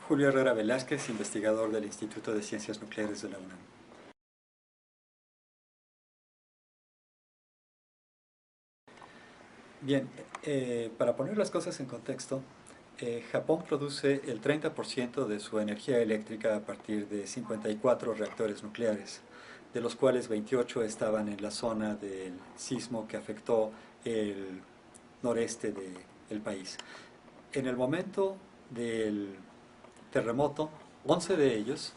Julio Herrera Velázquez, investigador del Instituto de Ciencias Nucleares de la UNAM. Bien, para poner las cosas en contexto, Japón produce el 30% de su energía eléctrica a partir de 54 reactores nucleares, de los cuales 28 estaban en la zona del sismo que afectó el noreste del país. En el momento del terremoto, 11 de ellos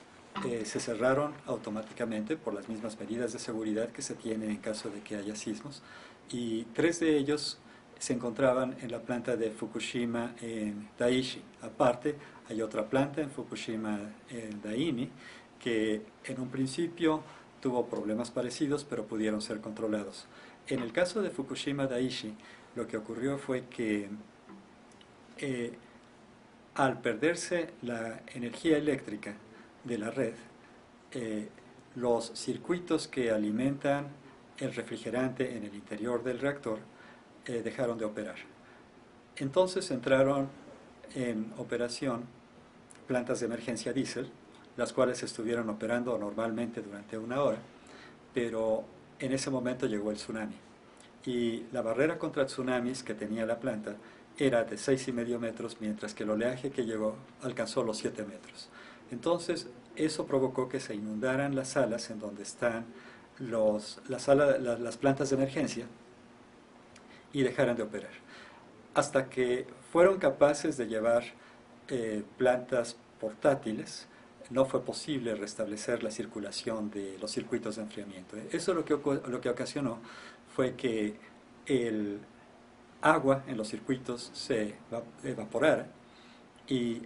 se cerraron automáticamente por las mismas medidas de seguridad que se tienen en caso de que haya sismos, y 3 de ellos se encontraban en la planta de Fukushima en Daiichi. Aparte, hay otra planta en Fukushima en Daini que en un principio tuvo problemas parecidos, pero pudieron ser controlados. En el caso de Fukushima Daiichi, lo que ocurrió fue que al perderse la energía eléctrica de la red, los circuitos que alimentan el refrigerante en el interior del reactor dejaron de operar. Entonces entraron en operación plantas de emergencia diésel, las cuales estuvieron operando normalmente durante 1 hora, pero en ese momento llegó el tsunami. Y la barrera contra tsunamis que tenía la planta era de 6,5 metros, mientras que el oleaje que llegó alcanzó los 7 metros. Entonces, eso provocó que se inundaran las salas en donde están las plantas de emergencia y dejaran de operar. Hasta que fueron capaces de llevar plantas portátiles, no fue posible restablecer la circulación de los circuitos de enfriamiento. Eso lo que ocasionó fue que el agua en los circuitos se evaporara, y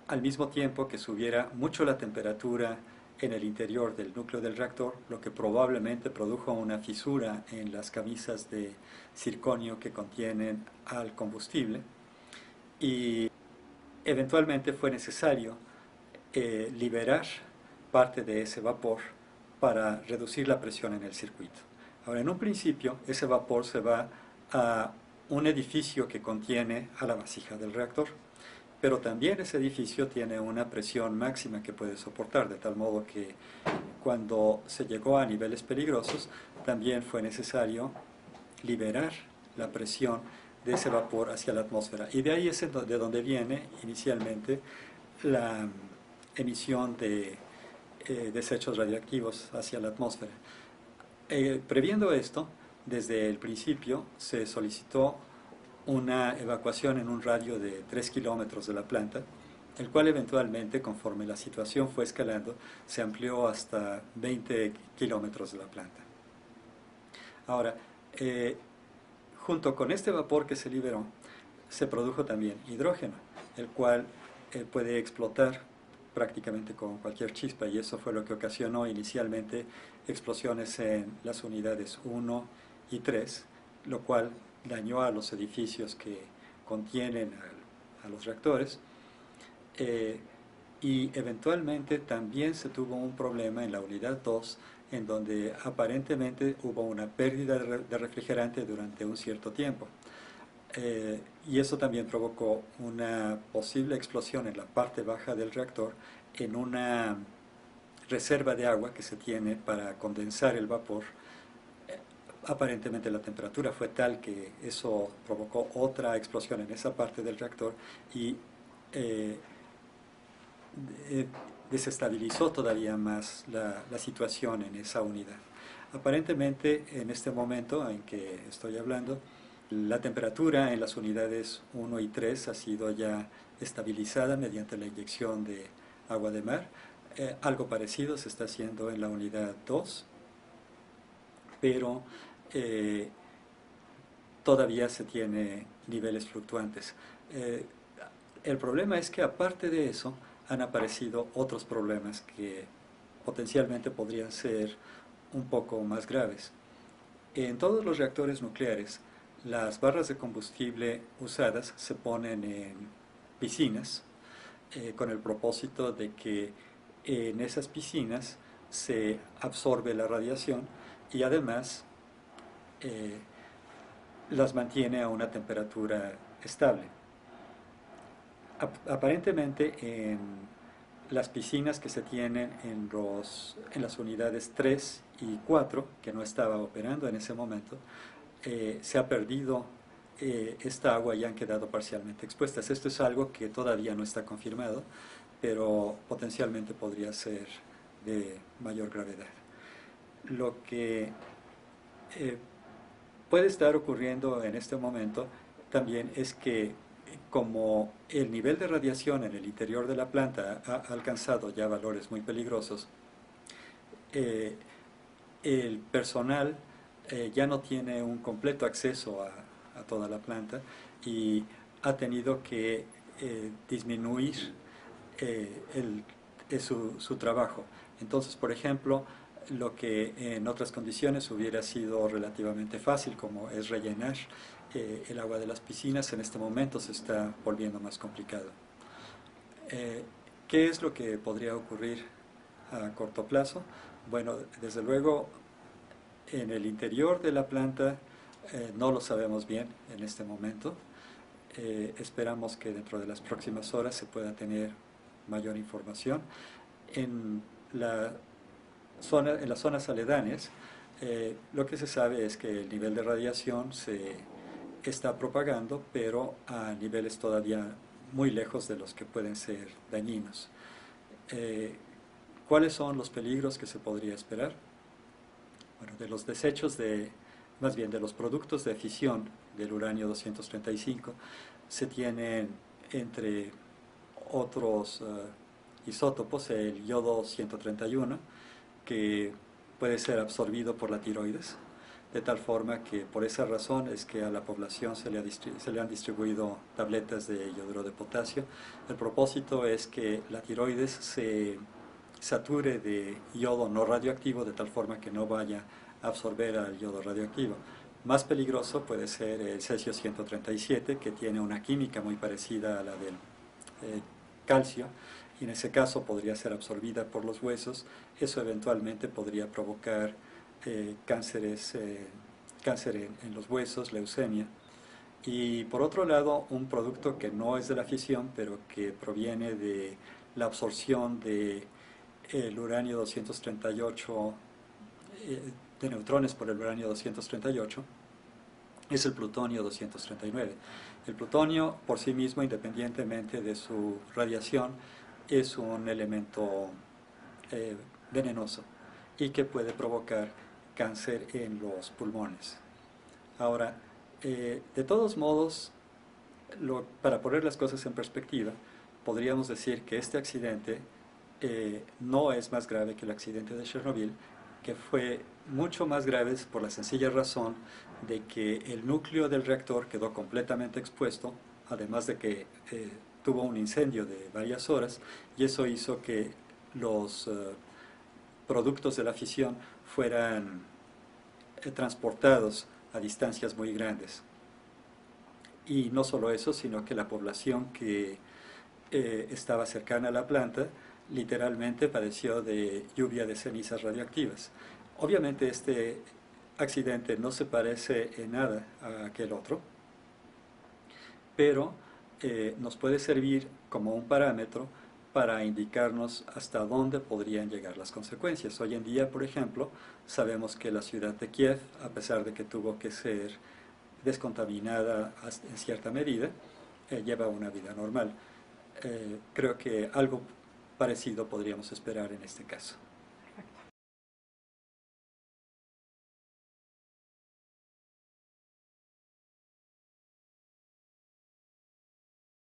al mismo tiempo que subiera mucho la temperatura en el interior del núcleo del reactor, lo que probablemente produjo una fisura en las camisas de circonio que contienen al combustible, y eventualmente fue necesario liberar parte de ese vapor para reducir la presión en el circuito. Ahora, en un principio, ese vapor se va a un edificio que contiene a la vasija del reactor, pero también ese edificio tiene una presión máxima que puede soportar, de tal modo que cuando se llegó a niveles peligrosos, también fue necesario liberar la presión de ese vapor hacia la atmósfera. Y de ahí es de donde viene inicialmente la emisión de desechos radiactivos hacia la atmósfera. Previendo esto, desde el principio se solicitó una evacuación en un radio de 3 kilómetros de la planta, el cual eventualmente, conforme la situación fue escalando, se amplió hasta 20 kilómetros de la planta. Ahora, junto con este vapor que se liberó, se produjo también hidrógeno, el cual puede explotar prácticamente con cualquier chispa, y eso fue lo que ocasionó inicialmente explosiones en las unidades 1 y 3, lo cual dañó a los edificios que contienen a los reactores, y eventualmente también se tuvo un problema en la unidad 2, en donde aparentemente hubo una pérdida de refrigerante durante un cierto tiempo. Y eso también provocó una posible explosión en la parte baja del reactor, en una reserva de agua que se tiene para condensar el vapor. Aparentemente la temperatura fue tal que eso provocó otra explosión en esa parte del reactor y desestabilizó todavía más la situación en esa unidad. Aparentemente, en este momento en que estoy hablando, la temperatura en las unidades 1 y 3 ha sido ya estabilizada mediante la inyección de agua de mar. Algo parecido se está haciendo en la unidad 2, pero todavía se tiene niveles fluctuantes. El problema es que, aparte de eso, han aparecido otros problemas que potencialmente podrían ser un poco más graves. En todos los reactores nucleares, las barras de combustible usadas se ponen en piscinas, con el propósito de que en esas piscinas se absorbe la radiación y además las mantiene a una temperatura estable. Aparentemente en las piscinas que se tienen en las unidades 3 y 4, que no estaba operando en ese momento, se ha perdido esta agua y han quedado parcialmente expuestas. Esto es algo que todavía no está confirmado, pero potencialmente podría ser de mayor gravedad. Lo que puede estar ocurriendo en este momento también es que como el nivel de radiación en el interior de la planta ha alcanzado ya valores muy peligrosos, eh, el personal ya no tiene un completo acceso a toda la planta y ha tenido que disminuir su trabajo. Entonces, por ejemplo, lo que en otras condiciones hubiera sido relativamente fácil, como es rellenar el agua de las piscinas, en este momento se está volviendo más complicado. ¿Qué es lo que podría ocurrir a corto plazo? Bueno, desde luego, en el interior de la planta no lo sabemos bien en este momento. Esperamos que dentro de las próximas horas se pueda tener mayor información. En las zonas aledañas, lo que se sabe es que el nivel de radiación se está propagando, pero a niveles todavía muy lejos de los que pueden ser dañinos. ¿Cuáles son los peligros que se podría esperar? Bueno, de los desechos más bien de los productos de fisión del uranio 235, se tienen entre otros isótopos el yodo 131, que puede ser absorbido por la tiroides, de tal forma que por esa razón es que a la población se le han distribuido tabletas de yoduro de potasio. El propósito es que la tiroides se sature de yodo no radioactivo, de tal forma que no vaya a absorber al yodo radioactivo. Más peligroso puede ser el cesio 137, que tiene una química muy parecida a la del calcio, y en ese caso podría ser absorbida por los huesos. Eso eventualmente podría provocar cáncer en los huesos, leucemia. Y por otro lado, un producto que no es de la fisión, pero que proviene de la absorción de el uranio 238, de neutrones por el uranio 238, es el plutonio 239. El plutonio por sí mismo, independientemente de su radiación, es un elemento venenoso y que puede provocar cáncer en los pulmones. Ahora, de todos modos, para poner las cosas en perspectiva, podríamos decir que este accidente no es más grave que el accidente de Chernobyl, que fue mucho más grave por la sencilla razón de que el núcleo del reactor quedó completamente expuesto, además de que tuvo un incendio de varias horas, y eso hizo que los productos de la fisión fueran transportados a distancias muy grandes. Y no solo eso, sino que la población que estaba cercana a la planta literalmente padeció de lluvia de cenizas radioactivas. Obviamente este accidente no se parece en nada a aquel otro, pero nos puede servir como un parámetro para indicarnos hasta dónde podrían llegar las consecuencias. Hoy en día, por ejemplo, sabemos que la ciudad de Kiev, a pesar de que tuvo que ser descontaminada en cierta medida, lleva una vida normal. Creo que algo parecido podríamos esperar en este caso.